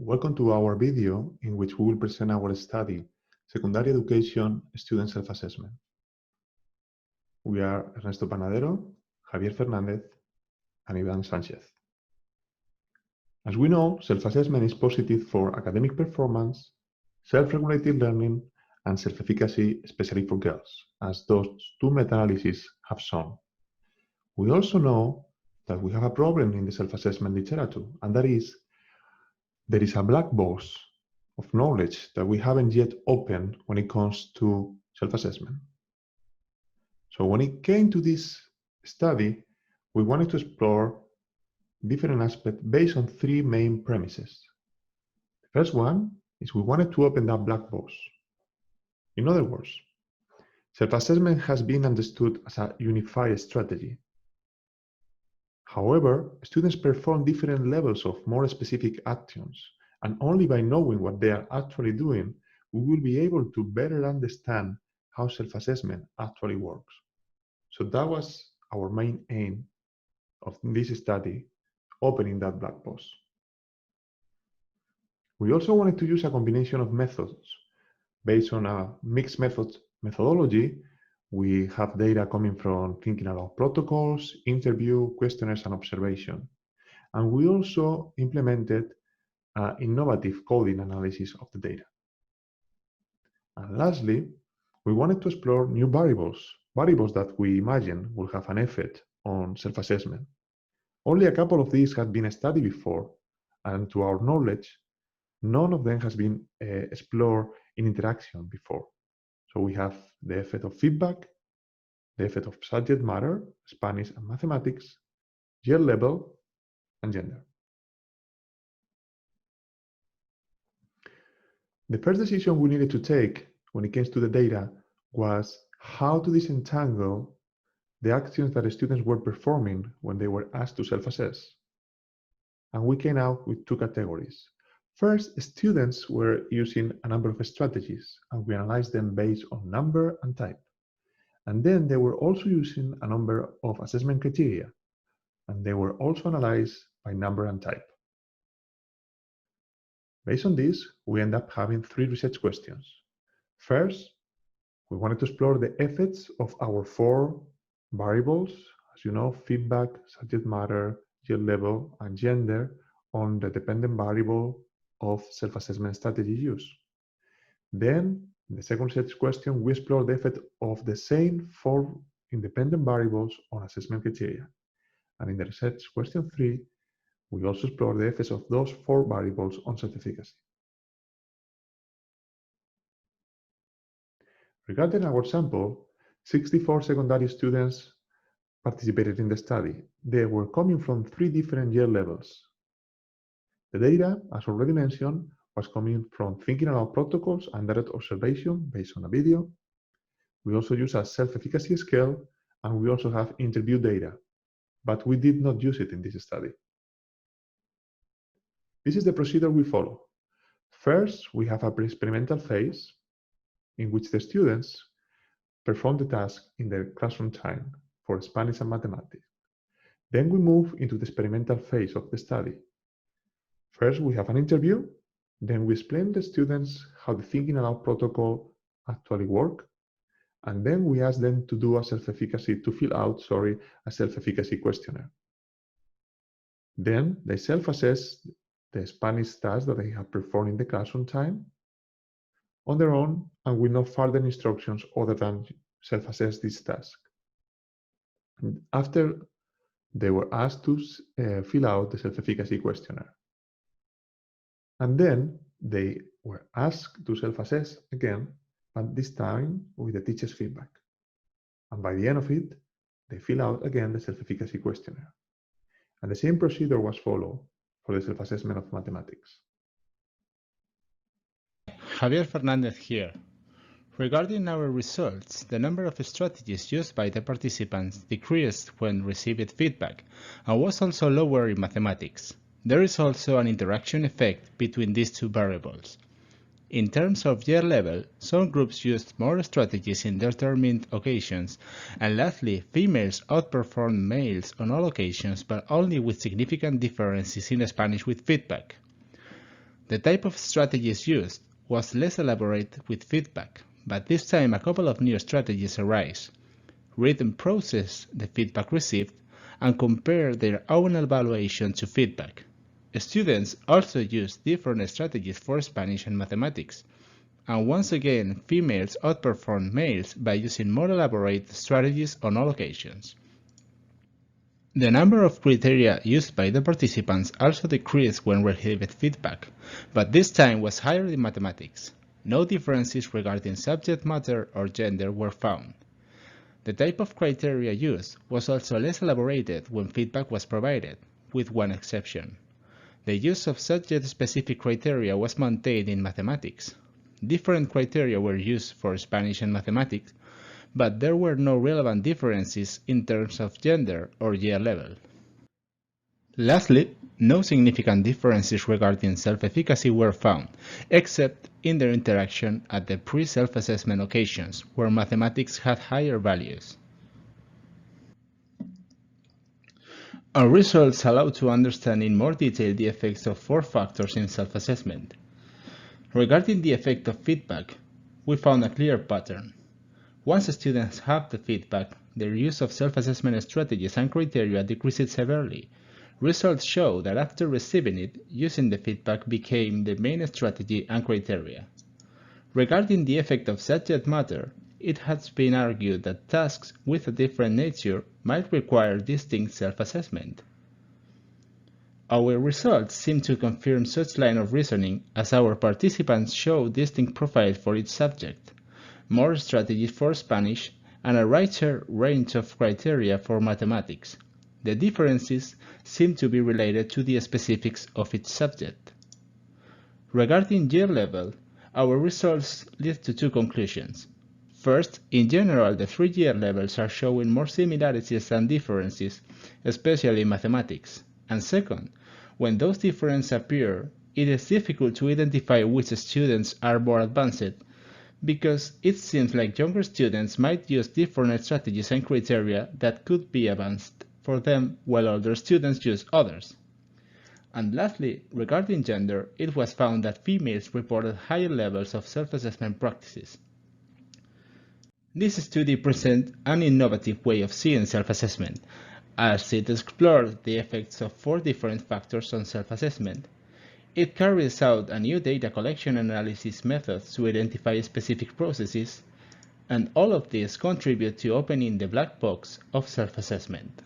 Welcome to our video in which we will present our study, Secondary Education Student Self-Assessment. We are Ernesto Panadero, Javier Fernández, and Iván Sánchez. As we know, self-assessment is positive for academic performance, self-regulated learning, and self-efficacy, especially for girls, as those two meta-analyses have shown. We also know that we have a problem in the self-assessment literature, and that is there is a black box of knowledge that we haven't yet opened when it comes to self-assessment. So when it came to this study, we wanted to explore different aspects based on three main premises. The first one is we wanted to open that black box. In other words, self-assessment has been understood as a unified strategy. However, students perform different levels of more specific actions, and only by knowing what they are actually doing, we will be able to better understand how self-assessment actually works. So that was our main aim of this study, opening that black box. We also wanted to use a combination of methods. Based on a mixed methodology, we have data coming from think-aloud protocols, interview, questionnaires, and observation. And we also implemented innovative coding analysis of the data. And lastly, we wanted to explore new variables that we imagine will have an effect on self-assessment. Only a couple of these had been studied before, and to our knowledge, none of them has been explored in interaction before. So we have the effect of feedback, the effect of subject matter, Spanish and mathematics, year level, and gender. The first decision we needed to take when it came to the data was how to disentangle the actions that the students were performing when they were asked to self-assess. And we came out with two categories. First, students were using a number of strategies, and we analyzed them based on number and type. And then they were also using a number of assessment criteria, and they were also analyzed by number and type. Based on this, we end up having three research questions. First, we wanted to explore the effects of our four variables, as you know, feedback, subject matter, year level, and gender, on the dependent variable of self-assessment strategy use. Then, in the second research question, we explore the effect of the same four independent variables on assessment criteria. And in the research question 3, we also explore the effects of those four variables on self-efficacy. Regarding our sample, 64 secondary students participated in the study. They were coming from 3 different year levels. The data, as already mentioned, was coming from think-aloud protocols and direct observation based on a video. We also use a self-efficacy scale, and we also have interview data, but we did not use it in this study. This is the procedure we follow. First, we have a pre-experimental phase in which the students perform the task in their classroom time for Spanish and mathematics. Then we move into the experimental phase of the study. First, we have an interview. Then we explain to the students how the think-aloud protocol actually works. And then we ask them to do a fill out a self-efficacy questionnaire. Then they self-assess the Spanish task that they have performed in the classroom time on their own, and with no further instructions other than self-assess this task. And after they were asked to fill out the self-efficacy questionnaire. And then they were asked to self-assess again, but this time with the teacher's feedback. And by the end of it, they fill out again the self-efficacy questionnaire. And the same procedure was followed for the self-assessment of mathematics. Javier Fernández here. Regarding our results, the number of strategies used by the participants decreased when received feedback and was also lower in mathematics. There is also an interaction effect between these two variables. In terms of year level, some groups used more strategies in determined occasions, and lastly, females outperformed males on all occasions, but only with significant differences in Spanish with feedback. The type of strategies used was less elaborate with feedback, but this time a couple of new strategies arise. Read and process the feedback received and compare their own evaluation to feedback. Students also used different strategies for Spanish and mathematics, and once again females outperformed males by using more elaborate strategies on all occasions. The number of criteria used by the participants also decreased when received feedback, but this time was higher in mathematics. No differences regarding subject matter or gender were found. The type of criteria used was also less elaborated when feedback was provided, with one exception. The use of subject-specific criteria was maintained in mathematics. Different criteria were used for Spanish and mathematics, but there were no relevant differences in terms of gender or year level. Lastly, no significant differences regarding self-efficacy were found, except in their interaction at the pre-self-assessment occasions, where mathematics had higher values. Our results allow to understand in more detail the effects of 4 factors in self-assessment. Regarding the effect of feedback, we found a clear pattern. Once students have the feedback, their use of self-assessment strategies and criteria decreases severely. Results show that after receiving it, using the feedback became the main strategy and criteria. Regarding the effect of subject matter, it has been argued that tasks with a different nature might require distinct self-assessment. Our results seem to confirm such line of reasoning, as our participants show distinct profiles for each subject, more strategies for Spanish, and a richer range of criteria for mathematics. The differences seem to be related to the specifics of each subject. Regarding year level, our results lead to 2 conclusions. First, in general, the 3 year levels are showing more similarities than differences, especially in mathematics. And second, when those differences appear, it is difficult to identify which students are more advanced, because it seems like younger students might use different strategies and criteria that could be advanced for them, while older students use others. And lastly, regarding gender, it was found that females reported higher levels of self-assessment practices. This study presents an innovative way of seeing self-assessment, as it explores the effects of 4 different factors on self-assessment. It carries out a new data collection analysis method to identify specific processes, and all of these contribute to opening the black box of self-assessment.